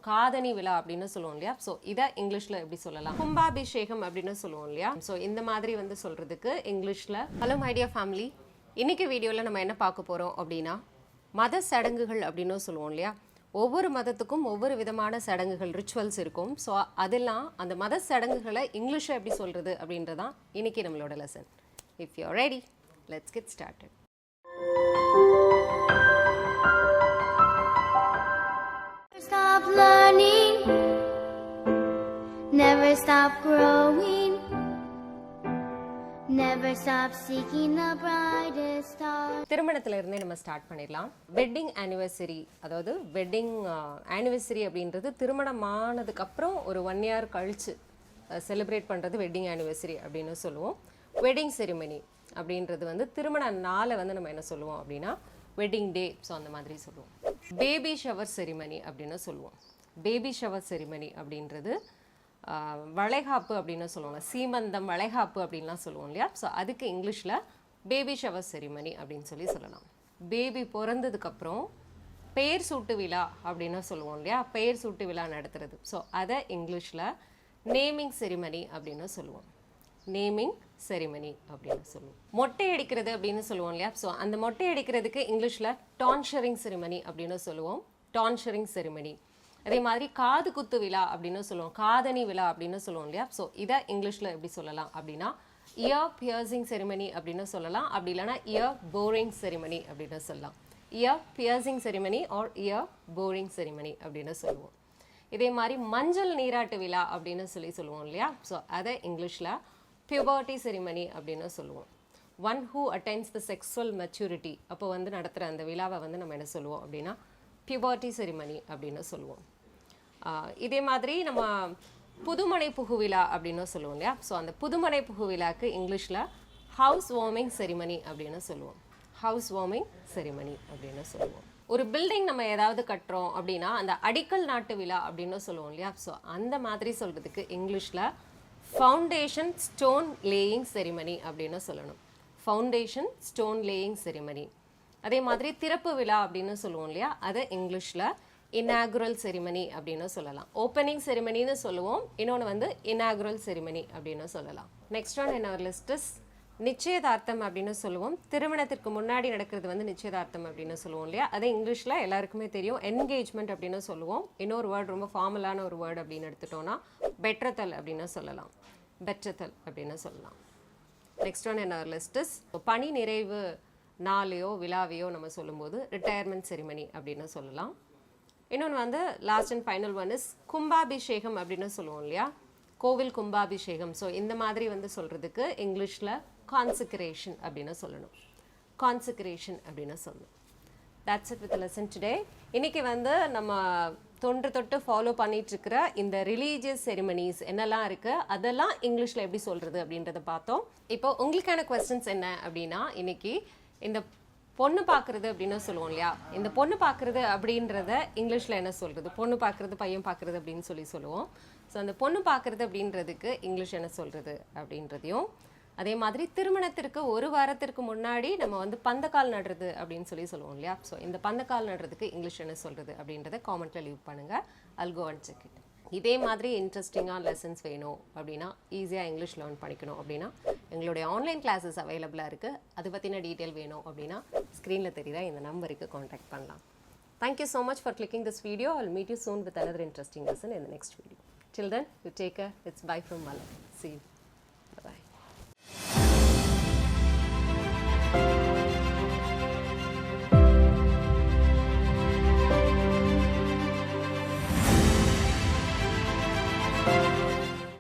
காதணி விழா அப்படின்னு சொல்லுவோம் இல்லையா? ஸோ இதை இங்கிலீஷில் எப்படி சொல்லலாம்? கும்பாபிஷேகம் அப்படின்னு சொல்லுவோம் இல்லையா? ஸோ இந்த மாதிரி வந்து சொல்கிறதுக்கு இங்கிலீஷில். ஹலோ மை டியர் ஃபேமிலி, இன்றைக்கி வீடியோவில் நம்ம என்ன பார்க்க போகிறோம் அப்படின்னா, மத சடங்குகள் அப்படின்னு சொல்லுவோம் இல்லையா? ஒவ்வொரு மதத்துக்கும் ஒவ்வொரு விதமான சடங்குகள், ரிச்சுவல்ஸ் இருக்கும். ஸோ அதெல்லாம் அந்த மத சடங்குகளை இங்கிலீஷில் எப்படி சொல்கிறது அப்படின்றதான் இன்றைக்கி நம்மளோட lesson. If you are ready, let's get started. Stop learning, never stop growing, never stop seeking the brightest star. திருமணத்துல இருந்தே நம்ம ஸ்டார்ட் பண்ணிடலாம். வெட்டிங் ஆனிவர்சரி, அதாவது வெட்டிங் ஆனிவர்சரி அப்படின்றது திருமணமானதுக்கு அப்புறம் ஒரு 1 year கழிச்சு செலிப்ரேட் பண்ணுறது வெட்டிங் ஆனிவர்சரி அப்படின்னு சொல்லுவோம். வெட்டிங் செரிமனி அப்படின்றது வந்து திருமண நாளை வந்து நம்ம என்ன சொல்லுவோம் அப்படின்னா வெட்டிங் டே. ஸோ அந்த மாதிரி சொல்லுவோம். பேபி ஷவர் செரிமனி அப்படின்னு சொல்லுவோம். பேபி ஷவர் செரிமனி அப்படின்றது வளைகாப்பு அப்படின்னு சொல்லுவாங்க. சீமந்தம், வளைகாப்பு அப்படின்லாம் சொல்லுவோம் இல்லையா? ஸோ அதுக்கு இங்கிலீஷில் பேபி ஷவர் செரிமனி அப்படின்னு சொல்லலாம். பேபி பிறந்ததுக்கப்புறம் பெயர் சூட்டு விழா அப்படின்னு சொல்லுவோம் இல்லையா? பெயர் சூட்டு விழா நடத்துறது. ஸோ அதை இங்கிலீஷில் நேமிங் செரிமனி அப்படின்னு சொல்லுவோம். நேமிங் செரிமனி அப்படின்னு சொல்லுவோம். மொட்டை அடிக்கிறது அப்படின்னு சொல்லுவோம் இல்லையா? ஸோ அந்த மொட்டை அடிக்கிறதுக்கு இங்கிலீஷில் டான்ஷரிங் செரிமனி அப்படின்னு சொல்லுவோம். டான்ஷரிங் செரிமனி. அதே மாதிரி காது குத்து விழா அப்படின்னு சொல்லுவோம். காதணி விழா அப்படின்னு சொல்லுவோம் இல்லையா? ஸோ இதை இங்கிலீஷில் எப்படி சொல்லலாம் அப்படின்னா இயர் பியர்சிங் செரிமனி அப்படின்னு சொல்லலாம். அப்படி இல்லைனா இயர் போரிங் செரிமனி அப்படின்னு சொல்லலாம். Ear piercing ceremony or ear boring ceremony அப்படின்னு சொல்லுவோம். இதே மாதிரி மஞ்சள் நீராட்டு விழா அப்படின்னு சொல்லுவோம் இல்லையா? ஸோ அதை இங்கிலீஷில் பியூபர்ட்டி செரிமனி அப்படின்னு சொல்லுவோம். One who attains the sexual maturity அப்போ வந்து நடத்துகிற அந்த விழாவை வந்து நம்ம என்ன சொல்லுவோம் அப்படின்னா பியூபர்ட்டி செரிமனி அப்படின்னு சொல்லுவோம். இதே மாதிரி நம்ம புதுமனை புகுவிழா அப்படின்னு சொல்லுவோம் இல்லையா? ஸோ அந்த புதுமனை புகுவிழாக்கு இங்கிலீஷில் ஹவுஸ் வார்மிங் செரிமனி அப்படின்னு சொல்லுவோம். ஹவுஸ் வார்மிங் செரிமனி அப்படின்னு சொல்லுவோம். ஒரு பில்டிங் நம்ம ஏதாவது கட்டுறோம் அப்படின்னா அந்த அடிக்கல் நாட்டு விழா அப்படின்னு சொல்லுவோம் இல்லையா? ஸோ அந்த மாதிரி சொல்கிறதுக்கு இங்கிலீஷில் ஃபவுண்டேஷன் ஸ்டோன் லேயிங் செரிமனி அப்படின்னு சொல்லணும். Foundation stone laying ceremony. அதே மாதிரி திறப்பு விழா அப்படின்னு சொல்லுவோம் இல்லையா? அதை இங்கிலீஷில் இனாகுரல் செரிமனி அப்படின்னு சொல்லலாம். ஓப்பனிங் செரிமனின்னு சொல்லுவோம். இன்னொன்று வந்து இனாகுரல் செரிமனி அப்படின்னு சொல்லலாம். Next one in our list is நிச்சயதார்த்தம் அப்படின்னு சொல்லுவோம். திருமணத்திற்கு முன்னாடி நடக்கிறது வந்து நிச்சயதார்த்தம் அப்படின்னு சொல்லுவோம் இல்லையா? அதை இங்கிலீஷில் எல்லாருக்குமே தெரியும் என்கேஜ்மெண்ட் அப்படின்னு சொல்லுவோம். இன்னொரு வேர்டு ரொம்ப ஃபார்மலான ஒரு வேர்டு அப்படின்னு எடுத்துட்டோம்னா பெற்றத்தல் அப்படின்னு சொல்லலாம். பெற்றத்தல் அப்படின்னு சொல்லலாம். Next one in our list is பணி நிறைவு நாளையோ விழாவையோ நம்ம சொல்லும்போது ரிட்டையர்மெண்ட் செரிமனி அப்படின்னு சொல்லலாம். இன்னொன்று வந்து last and final one is கும்பாபிஷேகம் அப்படின்னு சொல்லுவோம் இல்லையா? கோவில் கும்பாபிஷேகம். ஸோ இந்த மாதிரி வந்து சொல்கிறதுக்கு இங்கிலீஷில் கான்சிக்ரேஷன் அப்படின்னு சொல்லணும். கான்சிக்ரேஷன் அப்படின்னு சொல்லணும். That's it with lesson today. இன்றைக்கி வந்து நம்ம தொட்டு ஃபாலோ பண்ணிகிட்ருக்கிற இந்த ரிலீஜியஸ் செரிமனிஸ் என்னெல்லாம் இருக்குது அதெல்லாம் இங்கிலீஷில் எப்படி சொல்கிறது அப்படின்றத பார்த்தோம். இப்போ உங்களுக்கான கொஸ்டின்ஸ் என்ன அப்படின்னா, இன்றைக்கி இந்த பொண்ணு பார்க்குறது அப்படின்னு சொல்லுவோம் இல்லையா? இந்த பொண்ணு பார்க்குறது அப்படின்றத இங்கிலீஷில் என்ன சொல்கிறது? பொண்ணு பார்க்குறது, பையன் பார்க்குறது அப்படின்னு சொல்லுவோம். ஸோ அந்த பொண்ணு பார்க்குறது அப்படின்றதுக்கு இங்கிலீஷ் என்ன சொல்கிறது அப்படின்றதையும், அதே மாதிரி திருமணத்திற்கு 1 வாரத்திற்கு முன்னாடி நம்ம வந்து பந்தக்கால் நடுறது அப்படின்னு சொல்லுவோம் இல்லையா? ஸோ இந்த பந்தக்கால் நடுறதுக்கு இங்கிலீஷ் என்ன சொல்கிறது அப்படின்றத காமெண்ட்டில் லீவ் பண்ணுங்கள். I'll go and check it. இதே மாதிரி இன்ட்ரெஸ்டிங்காக லெசன்ஸ் வேணும் அப்படின்னா, ஈஸியாக இங்கிலீஷ் லேர்ன் பண்ணிக்கணும் அப்படின்னா எங்களுடைய ஆன்லைன் கிளாஸஸ் அவைலபிளாக இருக்குது. அதை பற்றின டீட்டெயில் வேணும் அப்படின்னா ஸ்க்ரீனில் தெரியுற இந்த நம்பருக்கு காண்டாக்ட் பண்ணலாம். Thank you so much for clicking this video. I'll meet you soon with another interesting lesson in the next video. Till then, you take care. It's bye from Mala. See you. Bye-bye.